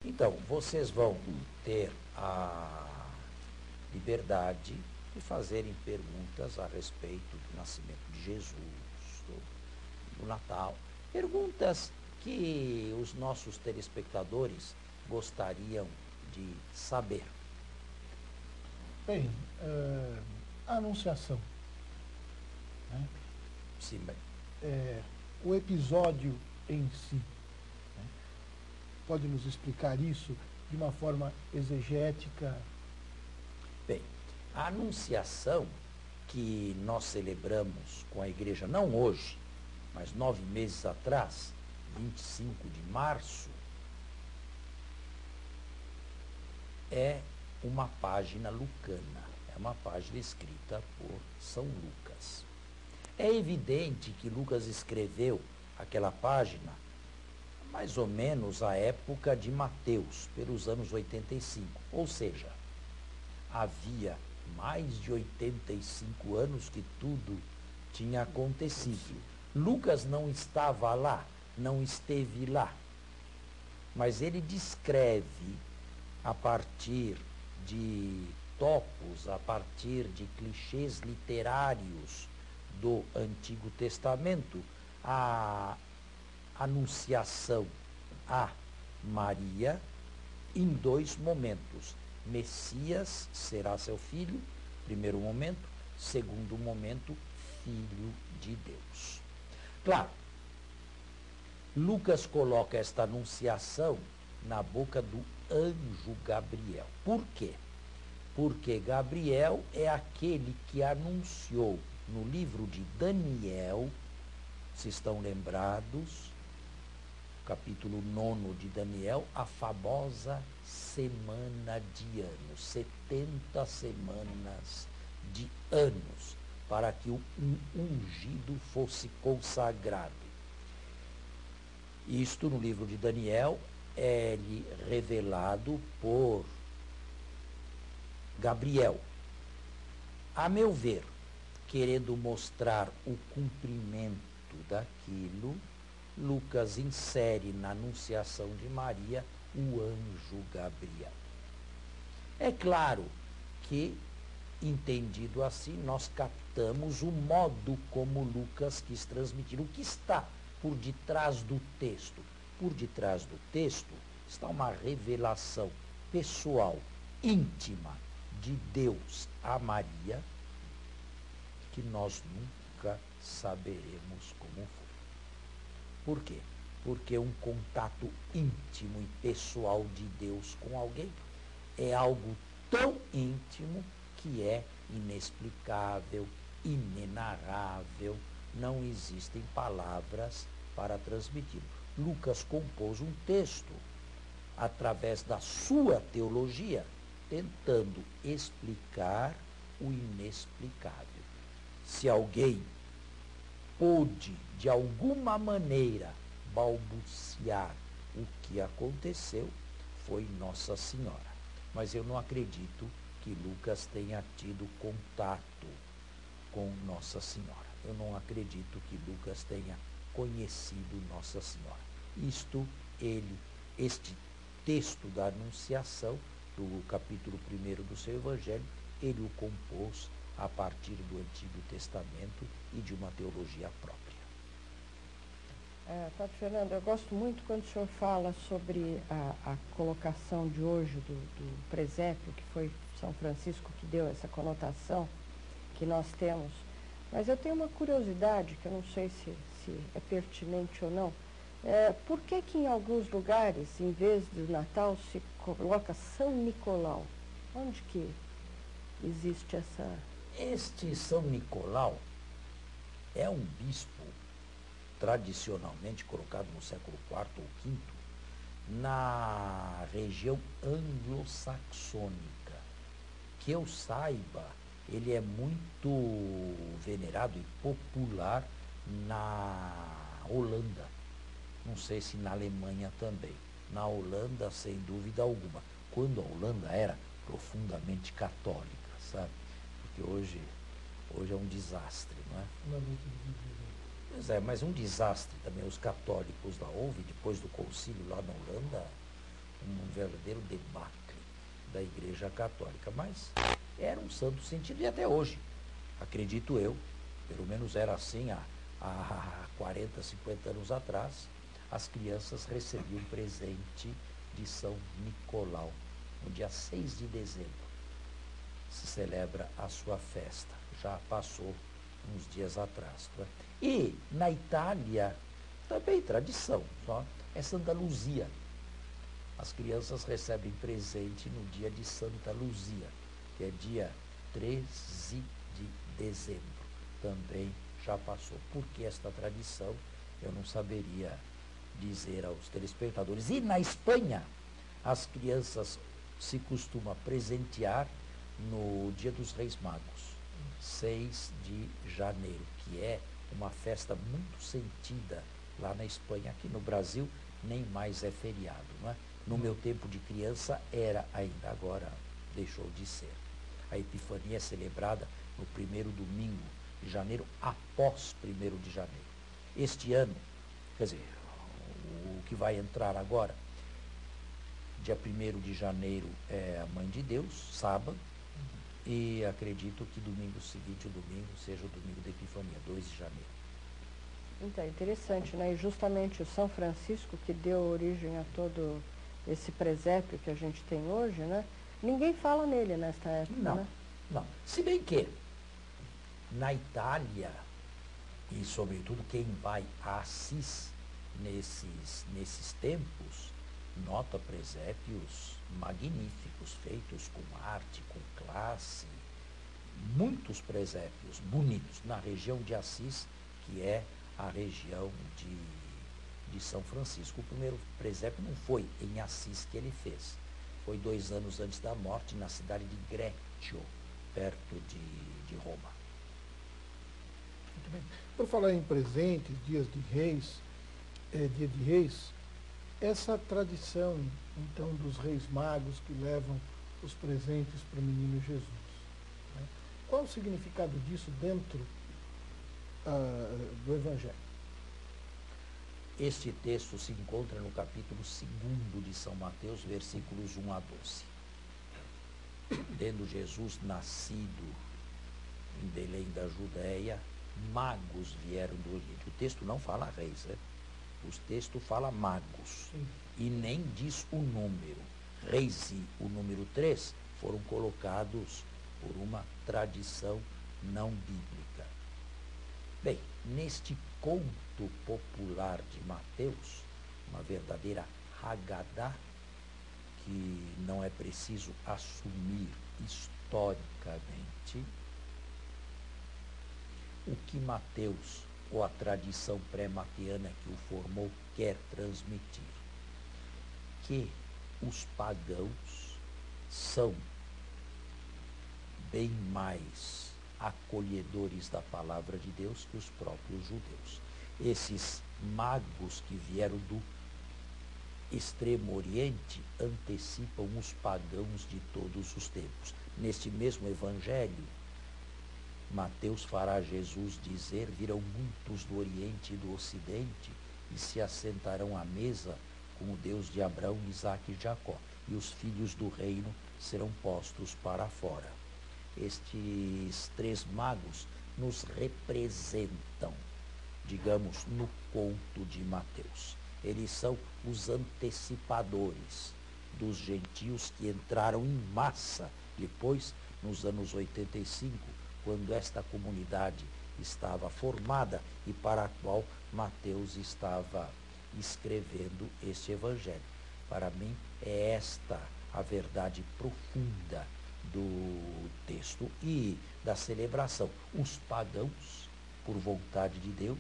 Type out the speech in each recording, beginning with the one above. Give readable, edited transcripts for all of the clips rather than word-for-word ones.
Então, vocês vão ter a liberdade de fazerem perguntas a respeito do nascimento de Jesus, do Natal. Perguntas que os nossos telespectadores gostariam de saber. Bem, a Anunciação, né? Sim, bem. O episódio em si, né? Pode nos explicar isso de uma forma exegética? Bem, a Anunciação que nós celebramos com a igreja, não hoje, mas 9 meses atrás, 25 de março, é uma página lucana, é uma página escrita por São Lucas. É evidente que Lucas escreveu aquela página mais ou menos à época de Mateus, pelos anos 85, ou seja, havia mais de 85 anos que tudo tinha acontecido. Lucas não estava lá, não esteve lá, mas ele descreve a partir de topos, a partir de clichês literários do Antigo Testamento, a anunciação a Maria em 2 momentos. Messias será seu filho, primeiro momento, segundo momento, filho de Deus. Claro, Lucas coloca esta anunciação na boca do anjo Gabriel. Por quê? Porque Gabriel é aquele que anunciou no livro de Daniel, se estão lembrados, capítulo 9 de Daniel, a famosa semana de anos, 70 semanas de anos, para que o ungido fosse consagrado. Isto no livro de Daniel é-lhe revelado por Gabriel. A meu ver, querendo mostrar o cumprimento daquilo, Lucas insere na anunciação de Maria o anjo Gabriel. É claro que, entendido assim, nós captamos o modo como Lucas quis transmitir. O que está por detrás do texto? Por detrás do texto está uma revelação pessoal, íntima, de Deus a Maria, que nós nunca saberemos como foi. Por quê? Porque um contato íntimo e pessoal de Deus com alguém é algo tão íntimo que é inexplicável, inenarrável, não existem palavras para transmitir. Lucas compôs um texto através da sua teologia, tentando explicar o inexplicável. Se alguém pôde, de alguma maneira, balbuciar o que aconteceu, foi Nossa Senhora. Mas eu não acredito que Lucas tenha tido contato com Nossa Senhora. Eu não acredito que Lucas tenha conhecido Nossa Senhora. Este texto da Anunciação, do capítulo 1 do seu Evangelho, ele o compôs a partir do Antigo Testamento e de uma teologia própria. Padre Fernando, eu gosto muito quando o senhor fala sobre a colocação de hoje do presépio, que foi São Francisco que deu essa conotação que nós temos. Mas eu tenho uma curiosidade, que eu não sei se é pertinente ou não. Por que em alguns lugares, em vez do Natal, se coloca São Nicolau? Onde que existe essa... Este São Nicolau é um bispo tradicionalmente colocado no século IV ou V na região anglo-saxônica. Que eu saiba, ele é muito venerado e popular na Holanda. Não sei se na Alemanha também. Na Holanda, sem dúvida alguma. Quando a Holanda era profundamente católica, sabe? Porque hoje é um desastre, não é? Pois é, mas um desastre também. Os católicos lá houve, depois do concílio lá na Holanda, um verdadeiro debacle da Igreja Católica, mas era um santo sentido e até hoje, acredito eu, pelo menos era assim há 40, 50 anos atrás, as crianças recebiam presente de São Nicolau. No dia 6 de dezembro se celebra a sua festa, já passou uns dias atrás. Não é? E na Itália, também tradição, só é Santa Luzia. As crianças recebem presente no dia de Santa Luzia, que é dia 13 de dezembro. Também já passou. Por que esta tradição? Eu não saberia dizer aos telespectadores. E na Espanha, as crianças se costuma presentear no Dia dos Reis Magos, 6 de janeiro, que é uma festa muito sentida lá na Espanha. Aqui no Brasil nem mais é feriado, não é? No meu tempo de criança era ainda, agora deixou de ser. A Epifania é celebrada no primeiro domingo de janeiro, após 1º de janeiro. Este ano, quer dizer, o que vai entrar agora, dia 1º de janeiro é a Mãe de Deus, sábado, e acredito que domingo seguinte, o domingo, seja o domingo da Epifania, 2 de janeiro. Então, interessante, né? E justamente o São Francisco, que deu origem a todo esse presépio que a gente tem hoje, né? Ninguém fala nele nesta época, Não, né? não. Se bem que na Itália, e sobretudo quem vai a Assis nesses tempos, nota presépios magníficos, feitos com arte, com classe, muitos presépios bonitos na região de Assis, que é a região de São Francisco. O primeiro presépio não foi em Assis que ele fez, foi 2 anos antes da morte, na cidade de Greccio, perto de Roma. Muito bem. Por falar em presentes, dia de reis, essa tradição, então, dos reis magos que levam os presentes para o menino Jesus, né? Qual o significado disso dentro do Evangelho? Este texto se encontra no capítulo 2 de São Mateus, versículos 1 a 12. Tendo Jesus nascido em Belém da Judéia, magos vieram do Oriente. O texto não fala reis, né? O texto fala magos. Sim. E nem diz o número. Reis e o número 3 foram colocados por uma tradição não bíblica. Bem, neste conto popular de Mateus, uma verdadeira Haggadah, que não é preciso assumir historicamente, o que Mateus, ou a tradição pré-mateana que o formou, quer transmitir? Que os pagãos são bem mais acolhedores da palavra de Deus que os próprios judeus. Esses magos que vieram do Extremo Oriente antecipam os pagãos de todos os tempos. Neste mesmo evangelho, Mateus fará Jesus dizer: virão muitos do Oriente e do Ocidente e se assentarão à mesa com o Deus de Abraão, Isaque e Jacó, e os filhos do reino serão postos para fora. Estes 3 magos nos representam, digamos, no conto de Mateus. Eles são os antecipadores dos gentios que entraram em massa depois, nos anos 85, quando esta comunidade estava formada e para a qual Mateus estava escrevendo este evangelho. Para mim, é esta a verdade profunda do texto e da celebração. Os pagãos, por vontade de Deus,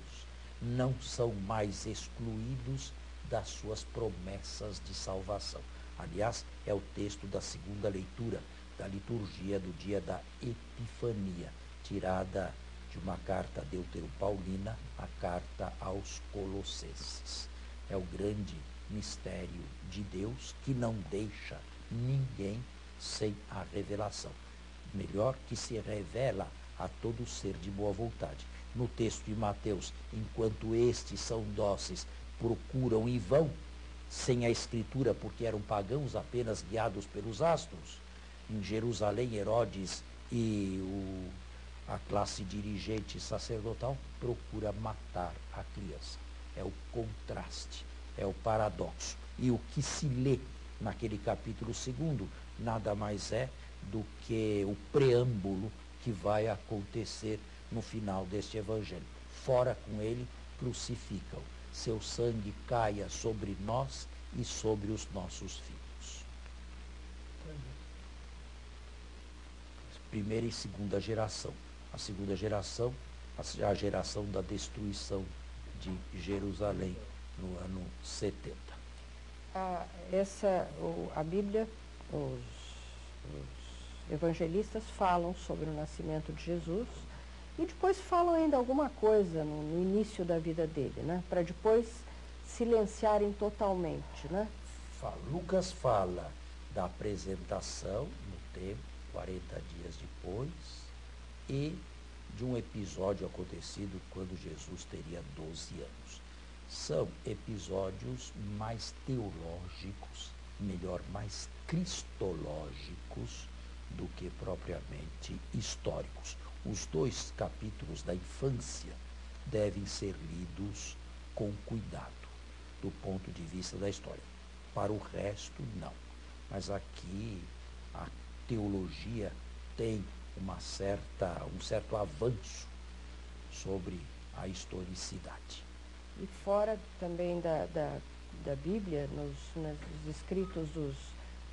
não são mais excluídos das suas promessas de salvação. Aliás, é o texto da segunda leitura da liturgia do dia da Epifania, tirada de uma carta deuteropaulina, a carta aos Colossenses. É o grande mistério de Deus que não deixa ninguém sem a revelação. Melhor, que se revela a todo ser de boa vontade. No texto de Mateus, enquanto estes são dóceis, procuram e vão, sem a escritura, porque eram pagãos apenas guiados pelos astros. Em Jerusalém, Herodes e a classe dirigente sacerdotal procura matar a criança. É o contraste, é o paradoxo. E o que se lê naquele capítulo 2 nada mais é do que o preâmbulo que vai acontecer no final deste evangelho. Fora com ele, crucificam. Seu sangue caia sobre nós e sobre os nossos filhos. Primeira e segunda geração. A segunda geração, a geração da destruição de Jerusalém no ano 70. A Bíblia, os evangelistas falam sobre o nascimento de Jesus e depois falam ainda alguma coisa no início da vida dele, né? Para depois silenciarem totalmente, né? Lucas fala da apresentação no templo, 40 dias depois, e de um episódio acontecido quando Jesus teria 12 anos. São episódios mais teológicos, melhor, mais cristológicos do que propriamente históricos. Os 2 capítulos da infância devem ser lidos com cuidado, do ponto de vista da história. Para o resto, não. Mas aqui a teologia tem um certo avanço sobre a historicidade. E fora também da Bíblia, nos escritos dos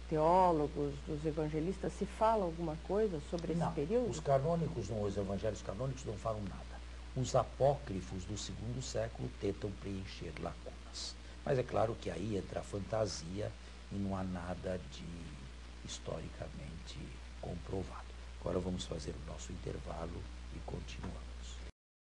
teólogos, dos evangelistas, se fala alguma coisa sobre esse período? Os canônicos, os evangelhos canônicos não falam nada. Os apócrifos do 2º século tentam preencher lacunas. Mas é claro que aí entra a fantasia e não há nada de historicamente comprovado. Agora vamos fazer o nosso intervalo e continuamos.